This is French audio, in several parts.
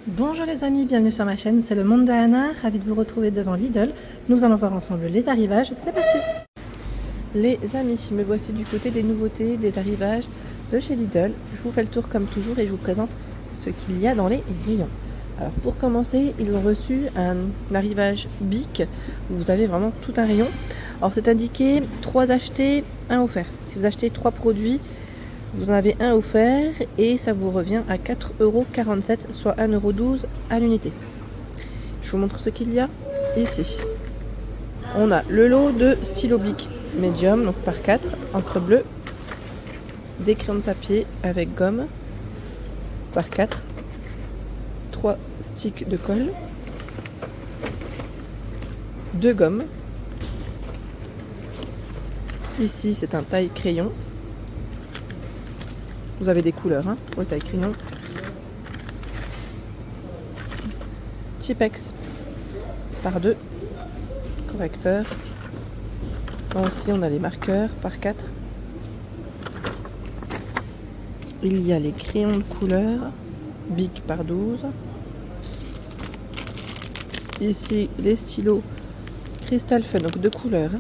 Bonjour les amis, bienvenue sur ma chaîne, c'est le monde de Anna, ravi de vous retrouver devant Lidl. Nous allons voir ensemble les arrivages, c'est parti. Les amis, me voici du côté des nouveautés, des arrivages de chez Lidl. Je vous fais le tour comme toujours et je vous présente ce qu'il y a dans les rayons. Alors pour commencer, ils ont reçu un arrivage BIC où vous avez vraiment tout un rayon. Alors c'est indiqué 3 achetés, 1 offert. Si vous achetez 3 produits, vous en avez un offert et ça vous revient à 4,47 €, soit 1,12 € à l'unité. Je vous montre ce qu'il y a ici. On a le lot de stylo bic médium, donc par 4, encre bleue, des crayons de papier avec gomme par 4, 3 sticks de colle, 2 gommes. Ici c'est un taille crayon. Vous avez des couleurs pour le taille crayon. Tipex par 2. Correcteur. Là aussi on a les marqueurs par 4. Il y a les crayons de couleur. Bic par 12. Ici les stylos Crystal Fun, donc de couleurs.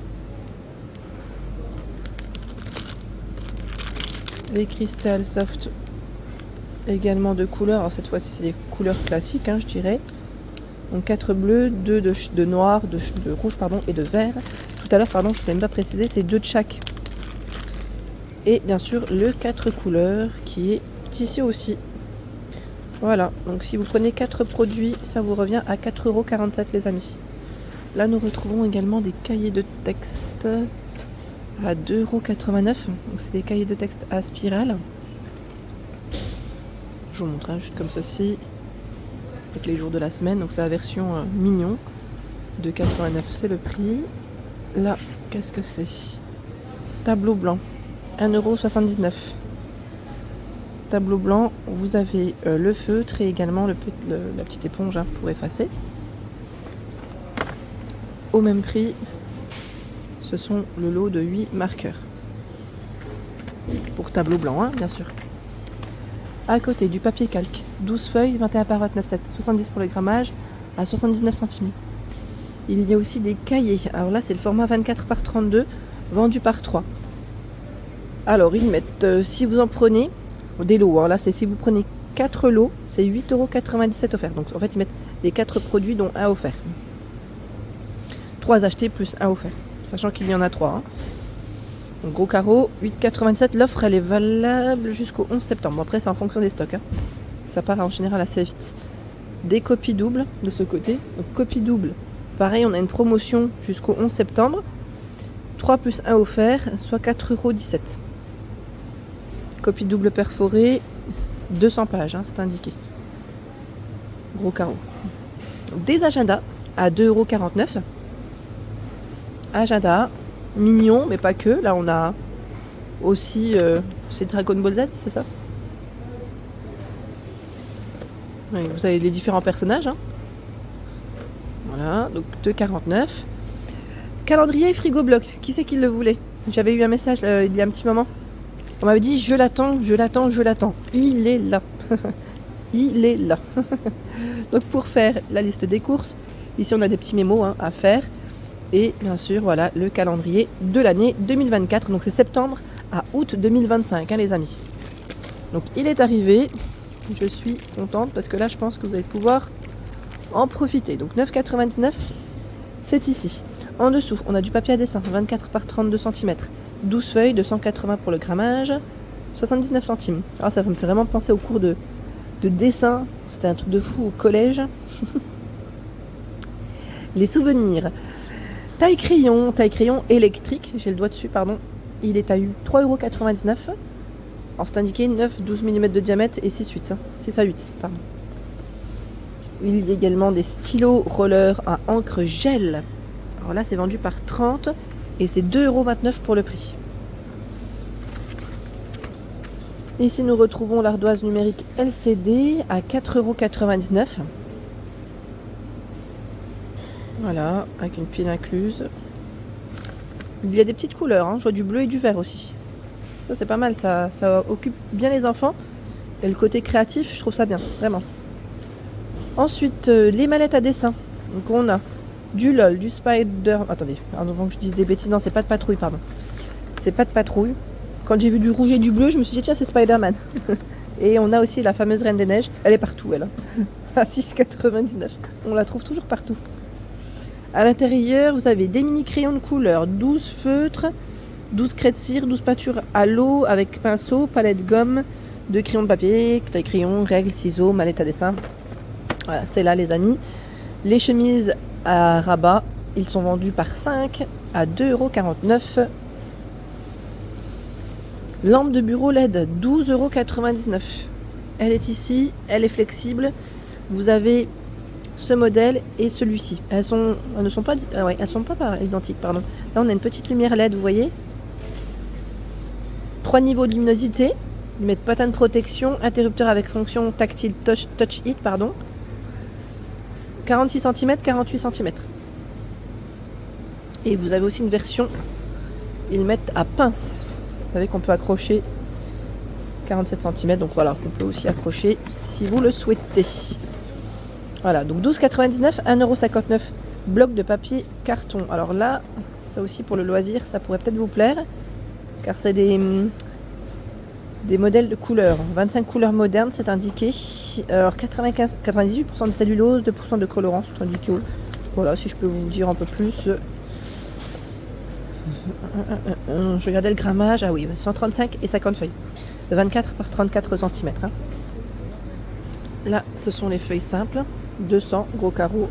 Les Crystal Soft également de couleurs. Alors cette fois-ci c'est des couleurs classiques je dirais. Donc 4 bleus, 2 de noir, de rouge et de vert. Tout à l'heure je ne l'ai même pas précisé, c'est 2 de chaque. Et bien sûr le 4 couleurs qui est ici aussi. Voilà, donc si vous prenez 4 produits, ça vous revient à 4,47 € les amis. Là nous retrouvons également des cahiers de texte à 2,89 €. Donc c'est des cahiers de texte à spirale. Je vous montre juste comme ceci. Avec les jours de la semaine. Donc c'est la version mignon. 2,89 € c'est le prix. Là, qu'est-ce que c'est? Tableau blanc. 1,79 €. Tableau blanc, vous avez le feutre et également la petite éponge pour effacer. Au même prix. Ce sont le lot de 8 marqueurs. Pour tableau blanc, bien sûr. À côté, du papier calque. 12 feuilles, 21 par 29,7. 70 pour le grammage, à 79 centimes. Il y a aussi des cahiers. Alors là, c'est le format 24 par 32, vendu par 3. Alors, ils mettent, si vous en prenez, des lots. Alors là, c'est si vous prenez 4 lots, c'est 8,97 € offert. Donc en fait, ils mettent les 4 produits, dont un offert. 3 achetés plus un offert. Sachant qu'il y en a 3. Donc, gros carreau, 8,87 €. L'offre, elle est valable jusqu'au 11 septembre. Après, c'est en fonction des stocks. Ça part en général assez vite. Des copies doubles de ce côté. Donc, copie double, pareil, on a une promotion jusqu'au 11 septembre. 3 plus 1 offert, soit 4,17 €. Copie double perforée, 200 pages, c'est indiqué. Gros carreau. Des agendas à 2,49 €. Agenda, mignon, mais pas que. Là, on a aussi... c'est Dragon Ball Z, c'est ça? Oui, vous avez les différents personnages. Voilà, donc 2,49 €. Calendrier frigo bloc. Qui c'est qui le voulait? J'avais eu un message il y a un petit moment. On m'avait dit je l'attends, je l'attends, je l'attends. Il est là. Il est là. Donc pour faire la liste des courses, ici on a des petits mémos à faire. Et bien sûr, voilà le calendrier de l'année 2024. Donc c'est septembre à août 2025, les amis. Donc il est arrivé. Je suis contente parce que là, je pense que vous allez pouvoir en profiter. Donc 9,99 €, c'est ici. En dessous, on a du papier à dessin, 24 par 32 cm. 12 feuilles, 280 pour le grammage, 79 centimes. Alors ça me fait vraiment penser au cours de dessin. C'était un truc de fou au collège. Les souvenirs. Taille crayon électrique, j'ai le doigt dessus, pardon. Il est à 3,99 €. Alors c'est indiqué 9-12 mm de diamètre et 6,8. 6 à 8, pardon. Il y a également des stylos rollers à encre gel. Alors là c'est vendu par 30 et c'est 2,29 € pour le prix. Ici nous retrouvons l'ardoise numérique LCD à 4,99 €. Voilà, avec une pile incluse. Il y a des petites couleurs, je vois du bleu et du vert aussi. Ça c'est pas mal, ça occupe bien les enfants. Et le côté créatif, je trouve ça bien, vraiment. Ensuite, les mallettes à dessin. Donc on a du LOL, du Spider... Attendez, avant que je dise des bêtises, non, c'est pas de patrouille, pardon. C'est pas de patrouille. Quand j'ai vu du rouge et du bleu, je me suis dit, tiens, c'est Spider-Man. Et on a aussi la fameuse Reine des Neiges. Elle est partout, elle. À 6,99. On la trouve toujours partout. À l'intérieur, vous avez des mini crayons de couleur, 12 feutres, 12 craies de cire, 12 peintures à l'eau avec pinceau, palette gomme, 2 crayons de papier, taille crayon, règles, ciseaux, mallette à dessin. Voilà, c'est là les amis. Les chemises à rabat, ils sont vendus par 5 à 2,49 €. Lampe de bureau LED, 12,99 €. Elle est ici, elle est flexible. Vous avez ce modèle et celui-ci. Elles ne sont pas, elles sont pas identiques, pardon. Là, on a une petite lumière LED, vous voyez. 3 niveaux de luminosité. Ils mettent patin de protection, interrupteur avec fonction tactile touch it, pardon. 46 cm, 48 cm. Et vous avez aussi une version, ils mettent à pince. Vous savez qu'on peut accrocher 47 cm, donc voilà, on peut aussi accrocher si vous le souhaitez. Voilà, donc 12,99 €, 1,59 €, bloc de papier carton. Alors là, ça aussi pour le loisir, ça pourrait peut-être vous plaire, car c'est des modèles de couleurs. 25 couleurs modernes, c'est indiqué. Alors 98% de cellulose, 2% de colorant, c'est indiqué. Voilà, si je peux vous dire un peu plus. Je regardais le grammage. Ah oui, 135 et 50 feuilles. 24 par 34 cm. Hein. Là, ce sont les feuilles simples. 200 gros carreaux.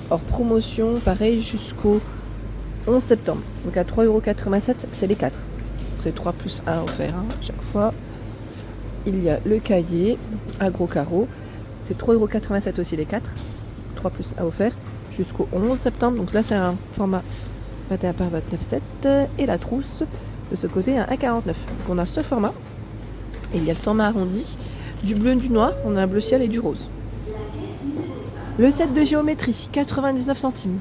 Hors promotion, pareil, jusqu'au 11 septembre. Donc à 3,87 €, c'est les 4. C'est 3 plus 1 offert hein, chaque fois. Il y a le cahier à gros carreaux. C'est 3,87 € aussi les 4. 3 plus 1 offert jusqu'au 11 septembre. Donc là, c'est un format 21 par 29,7. Et la trousse de ce côté à 1,49 €. Donc on a ce format. Et il y a le format arrondi. Du bleu et du noir. On a un bleu ciel et du rose. Le set de géométrie, 99 centimes.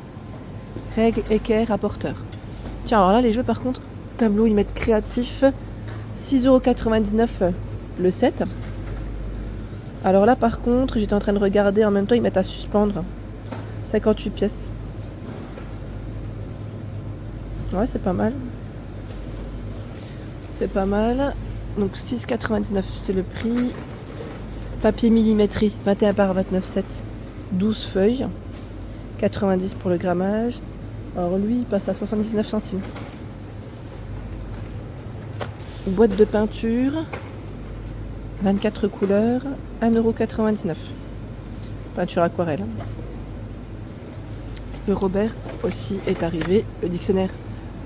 Règles, équerre, rapporteur. Tiens, alors là, les jeux, par contre, tableau, ils mettent créatif. 6,99 € le set. Alors là, par contre, j'étais en train de regarder, en même temps, ils mettent à suspendre. 58 pièces. Ouais, c'est pas mal. C'est pas mal. Donc 6,99 € c'est le prix. Papier millimétré, 21 par 29,7. 12 feuilles. 90 pour le grammage. Alors lui, il passe à 79 centimes. Boîte de peinture. 24 couleurs. 1,99 €. Peinture aquarelle. Le Robert aussi est arrivé. Le dictionnaire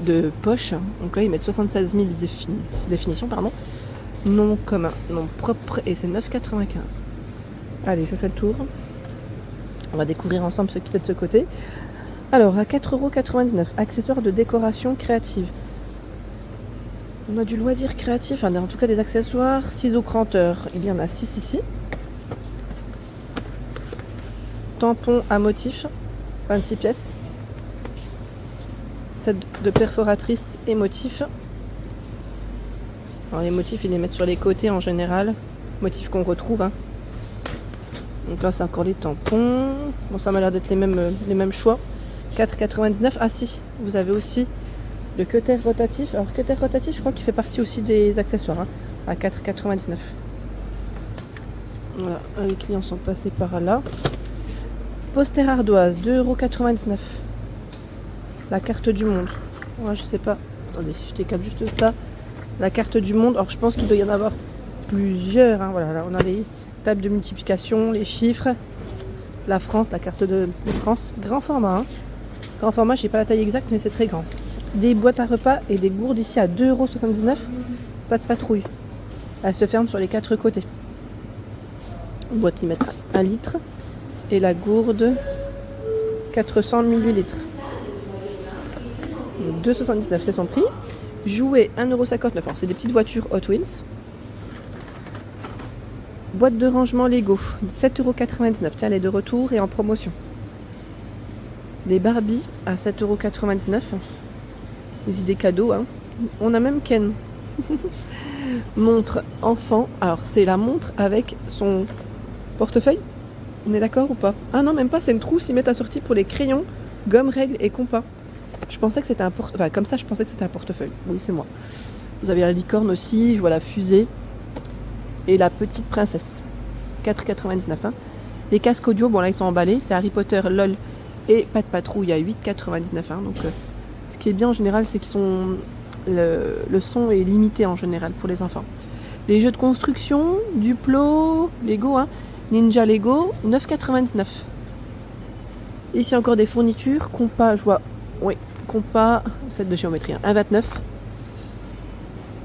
de poche. Donc là, ils mettent 76 000 définitions. Pardon. Nom commun, nom propre. Et c'est 9,95 €. Allez, je fais le tour. On va découvrir ensemble ce qu'il y a de ce côté. Alors, à 4,99 €, accessoires de décoration créative. On a du loisir créatif, en tout cas des accessoires. Ciseaux cranteurs, il y en a 6 ici. Tampons à motif, 26 pièces. Set de perforatrices et motifs. Alors les motifs, ils les mettent sur les côtés en général. Motifs qu'on retrouve. Hein. Donc là, c'est encore les tampons. Bon, ça m'a l'air d'être les mêmes choix. 4,99 €. Ah si, vous avez aussi le cutter rotatif. Alors cutter rotatif, je crois qu'il fait partie aussi des accessoires. Hein, à 4,99 €. Voilà, les clients sont passés par là. Poster ardoise, 2,99 €. La carte du monde. Ouais, je sais pas. Attendez, je décale juste ça. La carte du monde. Alors je pense qu'il doit y en avoir plusieurs. Hein. Voilà, là on a les tables de multiplication, les chiffres. La France, la carte de France. Grand format. Hein. Grand format, je sais pas la taille exacte, mais c'est très grand. Des boîtes à repas et des gourdes ici à 2,79 €. Pas de patrouille. Elle se ferme sur les 4 côtés. Une boîte, ils mettent 1 litre. Et la gourde, 400 ml. 2,79 €, c'est son prix. Jouets, 1,59 €. Alors, c'est des petites voitures Hot Wheels. Boîte de rangement Lego, 7,99 €. Tiens, elle est de retour et en promotion. Les Barbie à 7,99 €. Les idées cadeaux. Hein. On a même Ken. Montre enfant. Alors, c'est la montre avec son portefeuille. On est d'accord ou pas? Ah non, même pas, c'est une trousse, ils mettent assortie pour les crayons, gomme, règles et compas. Je pensais que c'était un portefeuille. Enfin, comme ça, je pensais que c'était un portefeuille. Oui, c'est moi. Vous avez la licorne aussi, je vois la fusée. Et la petite princesse. 4,99 €. Hein. Les casques audio, bon là, ils sont emballés. C'est Harry Potter, LOL et Pat' Patrouille à 8,99 €. Hein. Donc, ce qui est bien en général, c'est qu'ils sont... Le son est limité en général pour les enfants. Les jeux de construction, Duplo, Lego, hein. Ninja Lego, 9,99 €. Ici encore des fournitures, compas, je vois, oui, compas, set de géométrie, hein, 1,29 €.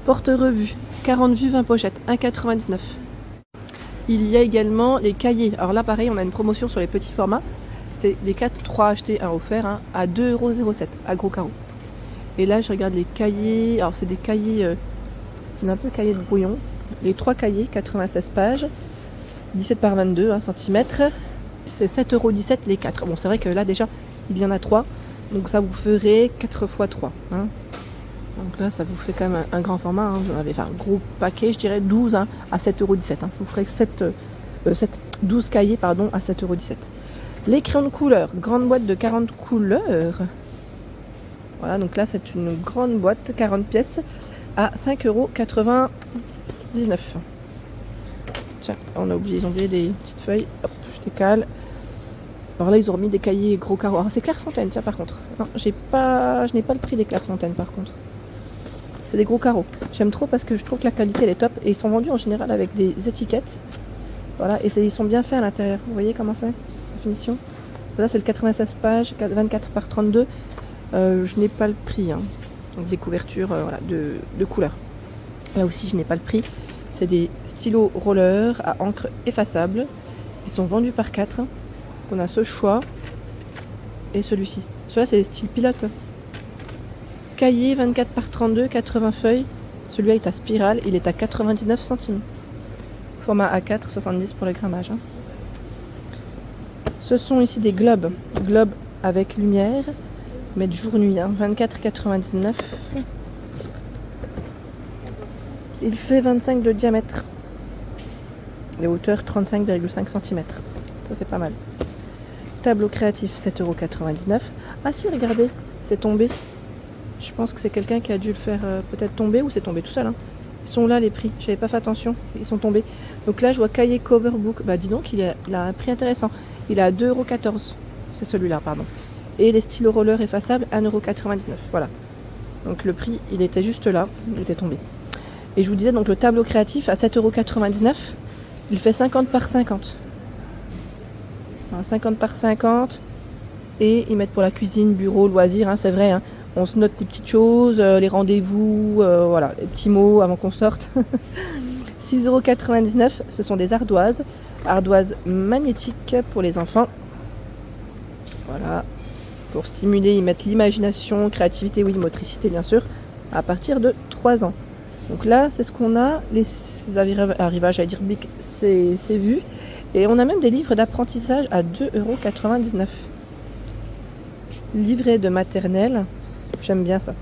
Porte-revue, 40 vues, 20 pochettes, 1,99 €. Il y a également les cahiers. Alors là, pareil, on a une promotion sur les petits formats. C'est les 4, 3 achetés, 1 offert, hein, à 2,07 € à gros carreaux. Et là, je regarde les cahiers. Alors, c'est des cahiers, c'est un peu cahier de brouillon. Les 3 cahiers, 96 pages, 17 par 22 cm. C'est 7,17 € les 4. Bon, c'est vrai que là, déjà, il y en a 3. Donc, ça vous ferait 4 x 3. Hein. Donc là, ça vous fait quand même un grand format. Hein. Vous en avez un gros paquet, je dirais 12 hein, à 7,17 €. Hein. Ça vous ferait 12 cahiers pardon, à 7,17 €. Les crayons de couleur, grande boîte de 40 couleurs. Voilà, donc là, c'est une grande boîte, 40 pièces, à 5,99 €. Tiens, ils ont oublié des petites feuilles. Hop, je décale. Alors là, ils ont remis des cahiers gros carreaux. Alors, c'est Clairefontaine, tiens, par contre. Non, je n'ai pas le prix des Clairefontaine, par contre. C'est des gros carreaux. J'aime trop parce que je trouve que la qualité, elle est top. Et ils sont vendus en général avec des étiquettes. Voilà, et ils sont bien faits à l'intérieur. Vous voyez comment c'est, la finition? Là, c'est le 96 pages, 24 par 32. Je n'ai pas le prix. Hein. Donc, des couvertures voilà, de couleurs. Là aussi, je n'ai pas le prix. C'est des stylos rollers à encre effaçable. Ils sont vendus par 4. On a ce choix et celui-ci. Celui-là, c'est les styles pilote. Cahier 24 par 32, 80 feuilles. Celui-là est à spirale, il est à 99 centimes. Format A4, 70 pour le grammage. Hein. Ce sont ici des globes. Globes avec lumière. Mettre jour-nuit, hein. 24,99 €. Il fait 25 de diamètre. Les hauteurs 35,5 cm. Ça, c'est pas mal. Tableau créatif, 7,99 €. Ah si, regardez, c'est tombé. Je pense que c'est quelqu'un qui a dû le faire peut-être tomber ou c'est tombé tout seul. Hein. Ils sont là les prix, j'avais pas fait attention, ils sont tombés. Donc là, je vois cahier cover book. Bah dis donc, il a un prix intéressant. Il est à 2,14 €. C'est celui-là, pardon. Et les stylos rollers effaçables, 1,99 €. Voilà. Donc le prix, il était juste là, il était tombé. Et je vous disais, donc le tableau créatif à 7,99 €, il fait 50 par 50. Alors, 50 par 50. Et ils mettent pour la cuisine, bureau, loisirs, hein, c'est vrai. Hein. On se note les petites choses, les rendez-vous, voilà, les petits mots avant qu'on sorte. 6,99 €, ce sont des ardoises. Ardoises magnétiques pour les enfants. Voilà. Pour stimuler, ils mettent l'imagination, créativité, oui, motricité bien sûr, à partir de 3 ans. Donc là, c'est ce qu'on a. Les arrivages, j'allais dire bic, c'est vu. Et on a même des livres d'apprentissage à 2,99 €. Livret de maternelle. J'aime bien ça.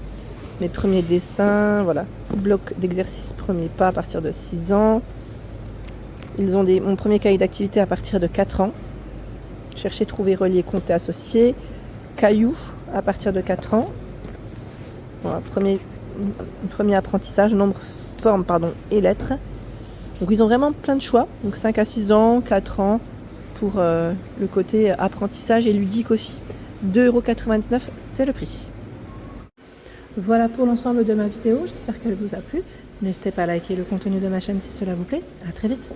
Mes premiers dessins, voilà. Bloc d'exercice, premier pas à partir de 6 ans. Ils ont mon premier cahier d'activité à partir de 4 ans. Chercher, trouver, relier, compter, associer. Cailloux à partir de 4 ans. Voilà, premier apprentissage, nombre, forme, et lettres. Donc ils ont vraiment plein de choix. Donc 5 à 6 ans, 4 ans pour le côté apprentissage et ludique aussi. 2,99 €, c'est le prix. Voilà pour l'ensemble de ma vidéo, j'espère qu'elle vous a plu. N'hésitez pas à liker le contenu de ma chaîne si cela vous plaît. À très vite.